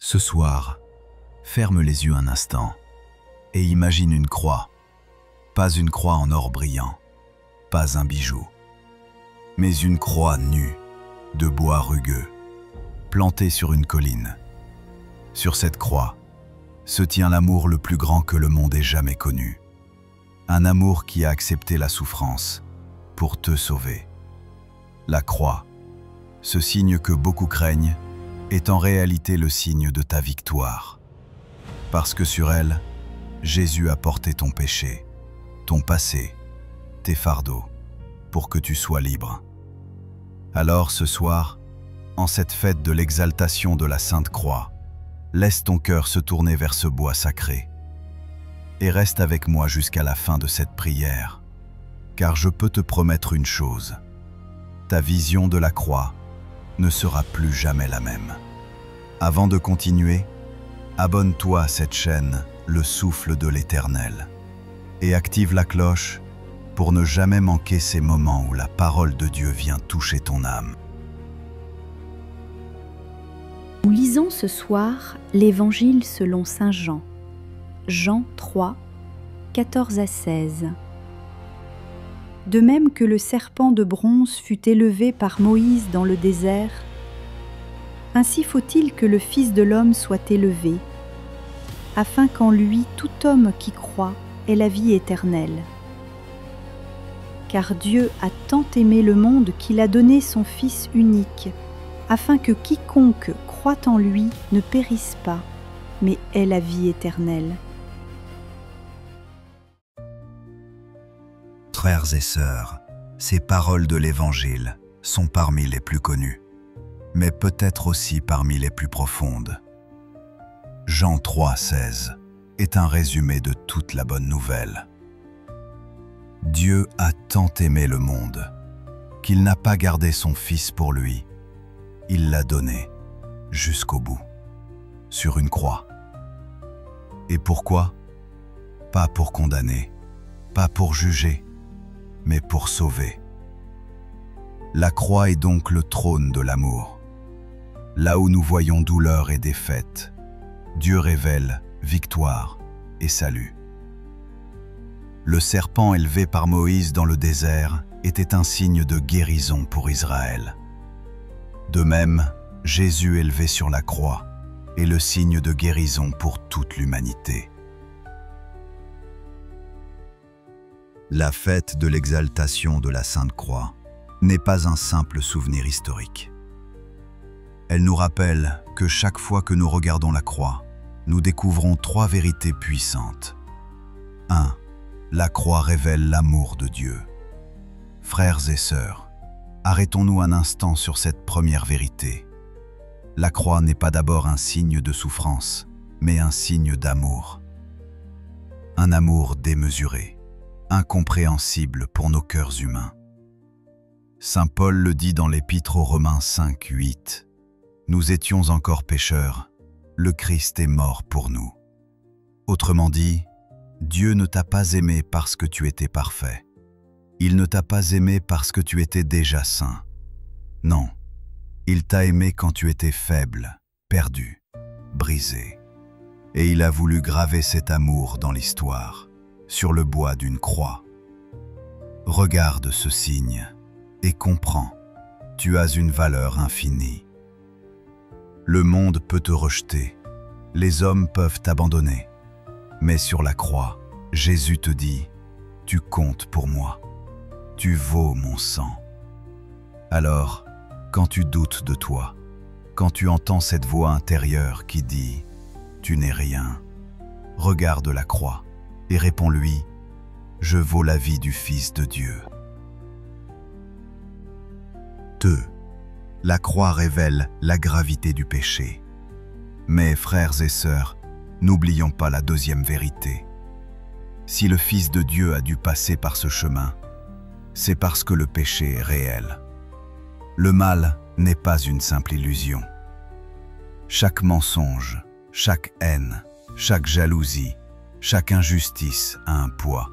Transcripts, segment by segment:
Ce soir, ferme les yeux un instant et imagine une croix. Pas une croix en or brillant, pas un bijou, mais une croix nue, de bois rugueux, plantée sur une colline. Sur cette croix se tient l'amour le plus grand que le monde ait jamais connu. Un amour qui a accepté la souffrance pour te sauver. La croix, ce signe que beaucoup craignent, est en réalité le signe de ta victoire. Parce que sur elle, Jésus a porté ton péché, ton passé, tes fardeaux, pour que tu sois libre. Alors ce soir, en cette fête de l'exaltation de la Sainte Croix, laisse ton cœur se tourner vers ce bois sacré. Et reste avec moi jusqu'à la fin de cette prière, car je peux te promettre une chose. Ta vision de la croix ne sera plus jamais la même. Avant de continuer, abonne-toi à cette chaîne, Le Souffle de l'Éternel, et active la cloche pour ne jamais manquer ces moments où la parole de Dieu vient toucher ton âme. Nous lisons ce soir l'Évangile selon saint Jean, Jean 3, 14 à 16. De même que le serpent de bronze fut élevé par Moïse dans le désert, ainsi faut-il que le Fils de l'homme soit élevé, afin qu'en lui tout homme qui croit ait la vie éternelle. Car Dieu a tant aimé le monde qu'il a donné son Fils unique, afin que quiconque croit en lui ne périsse pas, mais ait la vie éternelle. Frères et sœurs, ces paroles de l'Évangile sont parmi les plus connues, mais peut-être aussi parmi les plus profondes. Jean 3, 16 est un résumé de toute la bonne nouvelle. Dieu a tant aimé le monde qu'il n'a pas gardé son Fils pour lui. Il l'a donné jusqu'au bout, sur une croix. Et pourquoi? Pas pour condamner, pas pour juger, mais pour sauver. La croix est donc le trône de l'amour. Là où nous voyons douleur et défaite, Dieu révèle victoire et salut. Le serpent élevé par Moïse dans le désert était un signe de guérison pour Israël. De même, Jésus élevé sur la croix est le signe de guérison pour toute l'humanité. La fête de l'exaltation de la Sainte Croix n'est pas un simple souvenir historique. Elle nous rappelle que chaque fois que nous regardons la croix, nous découvrons trois vérités puissantes. 1. La croix révèle l'amour de Dieu. Frères et sœurs, arrêtons-nous un instant sur cette première vérité. La croix n'est pas d'abord un signe de souffrance, mais un signe d'amour. Un amour démesuré, incompréhensible pour nos cœurs humains. Saint Paul le dit dans l'Épître aux Romains 5, 8. Nous étions encore pécheurs, le Christ est mort pour nous. Autrement dit, Dieu ne t'a pas aimé parce que tu étais parfait. Il ne t'a pas aimé parce que tu étais déjà saint. Non, il t'a aimé quand tu étais faible, perdu, brisé. Et il a voulu graver cet amour dans l'histoire, sur le bois d'une croix. Regarde ce signe et comprends, tu as une valeur infinie. Le monde peut te rejeter, les hommes peuvent t'abandonner, mais sur la croix, Jésus te dit, tu comptes pour moi, tu vaux mon sang. Alors, quand tu doutes de toi, quand tu entends cette voix intérieure qui dit, tu n'es rien, regarde la croix et réponds-lui, je vaux la vie du Fils de Dieu. 2. La croix révèle la gravité du péché. Mais frères et sœurs, n'oublions pas la deuxième vérité. Si le Fils de Dieu a dû passer par ce chemin, c'est parce que le péché est réel. Le mal n'est pas une simple illusion. Chaque mensonge, chaque haine, chaque jalousie, chaque injustice a un poids.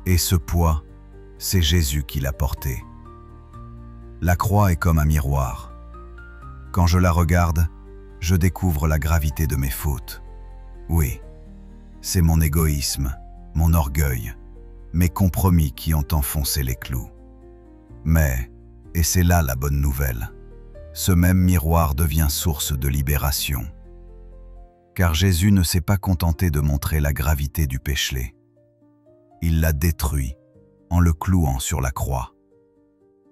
Et ce poids, c'est Jésus qui l'a porté. La croix est comme un miroir. Quand je la regarde, je découvre la gravité de mes fautes. Oui, c'est mon égoïsme, mon orgueil, mes compromis qui ont enfoncé les clous. Mais, et c'est là la bonne nouvelle, ce même miroir devient source de libération. Car Jésus ne s'est pas contenté de montrer la gravité du péché. Il l'a détruit en le clouant sur la croix.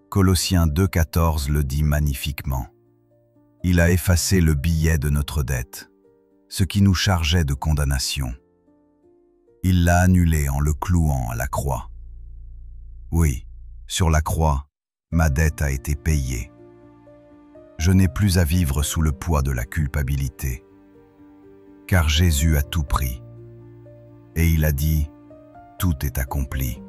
Colossiens 2,14 le dit magnifiquement. Il a effacé le billet de notre dette, ce qui nous chargeait de condamnation. Il l'a annulé en le clouant à la croix. Oui, sur la croix, ma dette a été payée. Je n'ai plus à vivre sous le poids de la culpabilité, car Jésus a tout pris. Et il a dit, tout est accompli.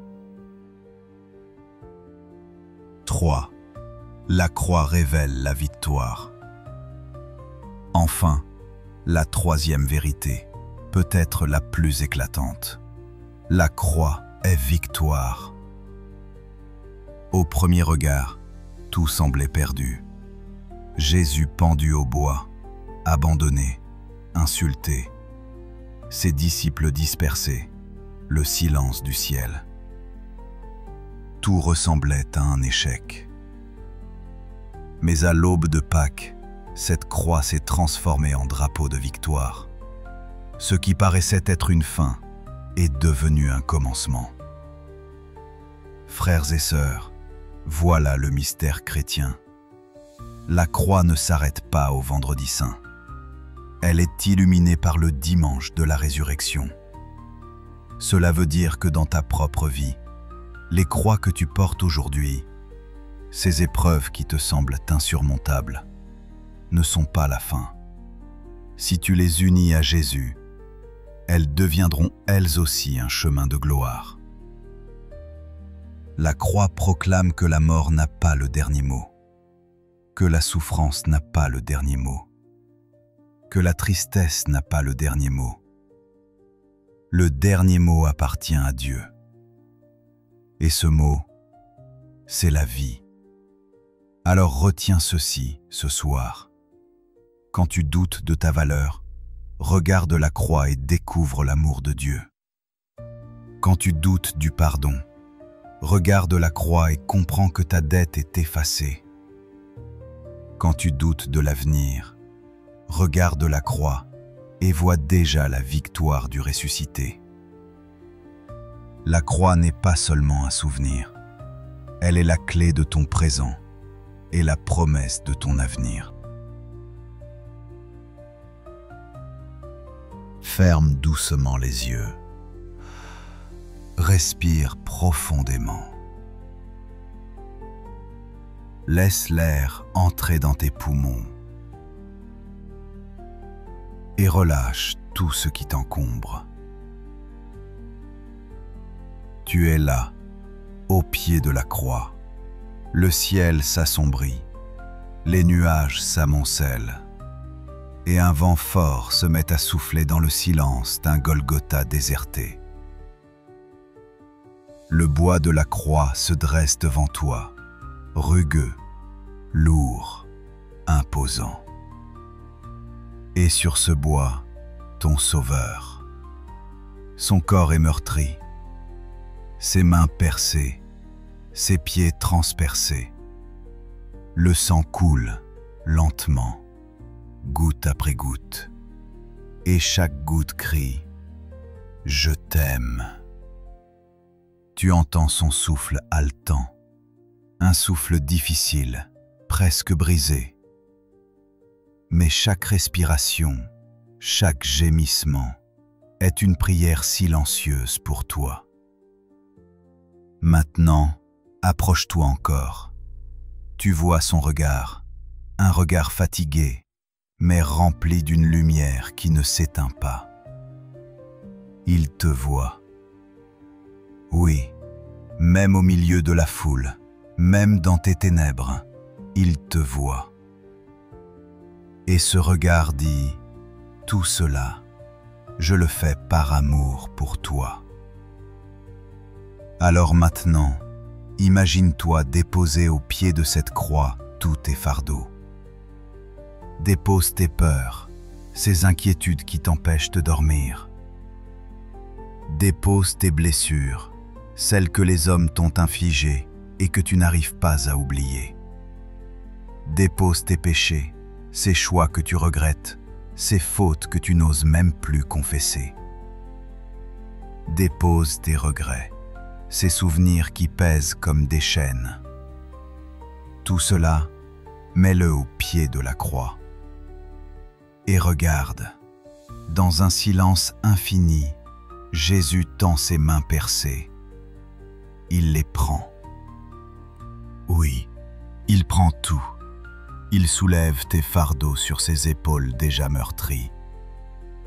3. La croix révèle la victoire. Enfin, la troisième vérité, peut-être la plus éclatante. La croix est victoire. Au premier regard, tout semblait perdu. Jésus pendu au bois, abandonné, insulté. Ses disciples dispersés, le silence du ciel. Tout ressemblait à un échec. Mais à l'aube de Pâques, cette croix s'est transformée en drapeau de victoire. Ce qui paraissait être une fin est devenu un commencement. Frères et sœurs, voilà le mystère chrétien. La croix ne s'arrête pas au vendredi saint. Elle est illuminée par le dimanche de la résurrection. Cela veut dire que dans ta propre vie, les croix que tu portes aujourd'hui, ces épreuves qui te semblent insurmontables, ne sont pas la fin. Si tu les unis à Jésus, elles deviendront elles aussi un chemin de gloire. La croix proclame que la mort n'a pas le dernier mot, que la souffrance n'a pas le dernier mot, que la tristesse n'a pas le dernier mot. Le dernier mot appartient à Dieu. Et ce mot, c'est la vie. Alors retiens ceci ce soir. Quand tu doutes de ta valeur, regarde la croix et découvre l'amour de Dieu. Quand tu doutes du pardon, regarde la croix et comprends que ta dette est effacée. Quand tu doutes de l'avenir, regarde la croix et vois déjà la victoire du ressuscité. La croix n'est pas seulement un souvenir, elle est la clé de ton présent et la promesse de ton avenir. Ferme doucement les yeux. Respire profondément. Laisse l'air entrer dans tes poumons et relâche tout ce qui t'encombre. Tu es là, au pied de la croix. Le ciel s'assombrit, les nuages s'amoncellent, et un vent fort se met à souffler dans le silence d'un Golgotha déserté. Le bois de la croix se dresse devant toi, rugueux, lourd, imposant. Et sur ce bois, ton Sauveur. Son corps est meurtri, ses mains percées, ses pieds transpercés. Le sang coule lentement, goutte après goutte, et chaque goutte crie « Je t'aime ». Tu entends son souffle haletant, un souffle difficile, presque brisé. Mais chaque respiration, chaque gémissement est une prière silencieuse pour toi. Maintenant, approche-toi encore. Tu vois son regard, un regard fatigué, mais rempli d'une lumière qui ne s'éteint pas. Il te voit. Oui, même au milieu de la foule, même dans tes ténèbres, il te voit. Et ce regard dit, tout cela, je le fais par amour pour toi. Alors maintenant, imagine-toi déposer au pied de cette croix tous tes fardeaux. Dépose tes peurs, ces inquiétudes qui t'empêchent de dormir. Dépose tes blessures, celles que les hommes t'ont infligées et que tu n'arrives pas à oublier. Dépose tes péchés, ces choix que tu regrettes, ces fautes que tu n'oses même plus confesser. Dépose tes regrets, ces souvenirs qui pèsent comme des chaînes. Tout cela, mets-le au pied de la croix. Et regarde, dans un silence infini, Jésus tend ses mains percées. Il les prend. Oui, il prend tout. Il soulève tes fardeaux sur ses épaules déjà meurtries.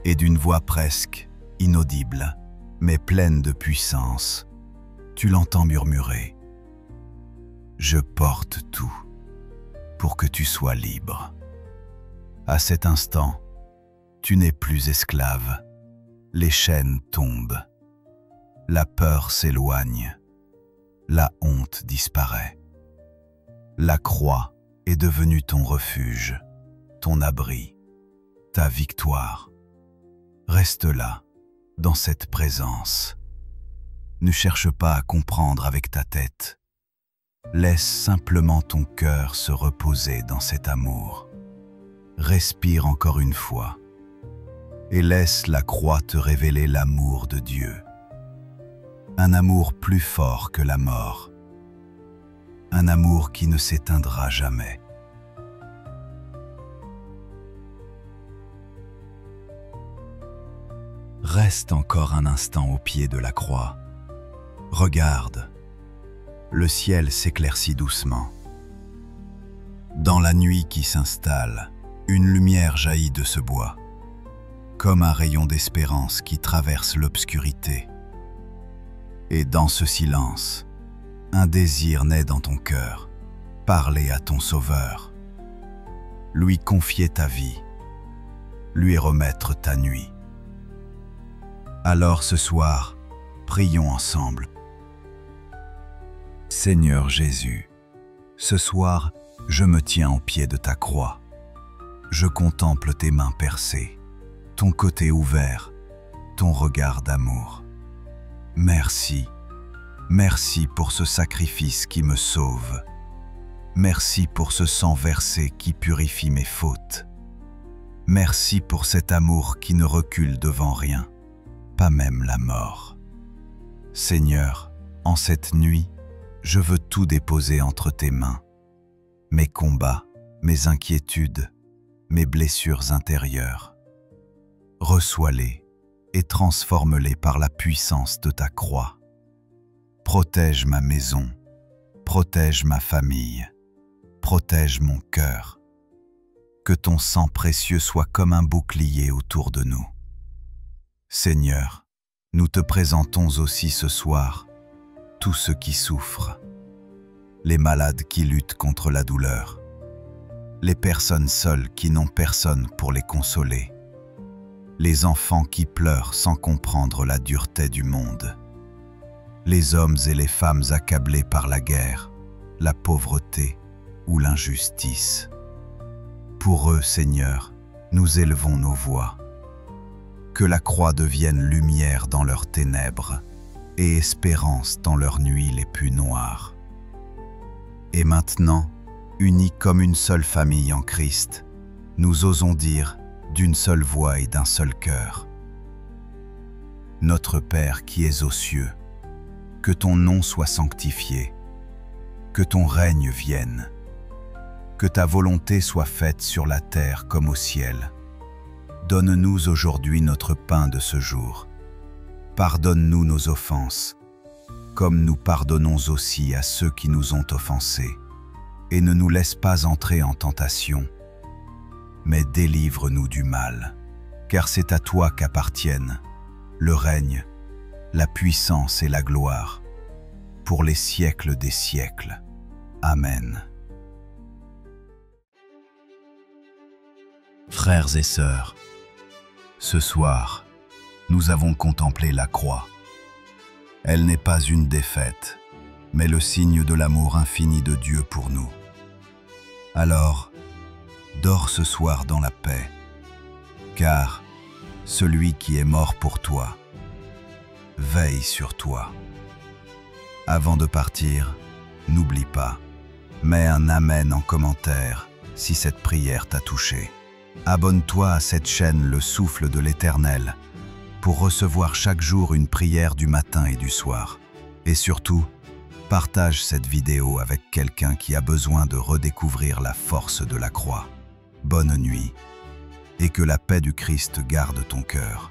Et d'une voix presque inaudible, mais pleine de puissance, tu l'entends murmurer. Je porte tout pour que tu sois libre. À cet instant, tu n'es plus esclave. Les chaînes tombent. La peur s'éloigne. La honte disparaît. La croix est devenue ton refuge, ton abri, ta victoire. Reste là, dans cette présence. Ne cherche pas à comprendre avec ta tête. Laisse simplement ton cœur se reposer dans cet amour. Respire encore une fois et laisse la croix te révéler l'amour de Dieu. Un amour plus fort que la mort. Un amour qui ne s'éteindra jamais. Reste encore un instant au pied de la croix. Regarde, le ciel s'éclaircit doucement. Dans la nuit qui s'installe, une lumière jaillit de ce bois, comme un rayon d'espérance qui traverse l'obscurité. Et dans ce silence, un désir naît dans ton cœur, parler à ton Sauveur, lui confier ta vie, lui remettre ta nuit. Alors ce soir, prions ensemble. Seigneur Jésus, ce soir, je me tiens au pied de ta croix. Je contemple tes mains percées, ton côté ouvert, ton regard d'amour. Merci, merci pour ce sacrifice qui me sauve. Merci pour ce sang versé qui purifie mes fautes. Merci pour cet amour qui ne recule devant rien, pas même la mort. Seigneur, en cette nuit, je veux tout déposer entre tes mains. Mes combats, mes inquiétudes, mes blessures intérieures. Reçois-les et transforme-les par la puissance de ta croix. Protège ma maison, protège ma famille, protège mon cœur. Que ton sang précieux soit comme un bouclier autour de nous. Seigneur, nous te présentons aussi ce soir tous ceux qui souffrent, les malades qui luttent contre la douleur, les personnes seules qui n'ont personne pour les consoler, les enfants qui pleurent sans comprendre la dureté du monde, les hommes et les femmes accablés par la guerre, la pauvreté ou l'injustice. Pour eux, Seigneur, nous élevons nos voix. Que la croix devienne lumière dans leurs ténèbres et espérance dans leurs nuits les plus noires. Et maintenant, unis comme une seule famille en Christ, nous osons dire d'une seule voix et d'un seul cœur: Notre Père qui es aux cieux, que ton nom soit sanctifié, que ton règne vienne, que ta volonté soit faite sur la terre comme au ciel. Donne-nous aujourd'hui notre pain de ce jour. Pardonne-nous nos offenses, comme nous pardonnons aussi à ceux qui nous ont offensés. Et ne nous laisse pas entrer en tentation, mais délivre-nous du mal, car c'est à toi qu'appartiennent le règne, la puissance et la gloire, pour les siècles des siècles. Amen. Frères et sœurs, ce soir, nous avons contemplé la croix. Elle n'est pas une défaite, mais le signe de l'amour infini de Dieu pour nous. Alors, dors ce soir dans la paix, car celui qui est mort pour toi veille sur toi. Avant de partir, n'oublie pas, mets un amen en commentaire si cette prière t'a touché. Abonne-toi à cette chaîne Le Souffle de l'Éternel pour recevoir chaque jour une prière du matin et du soir. Et surtout, partage cette vidéo avec quelqu'un qui a besoin de redécouvrir la force de la croix. Bonne nuit, et que la paix du Christ garde ton cœur.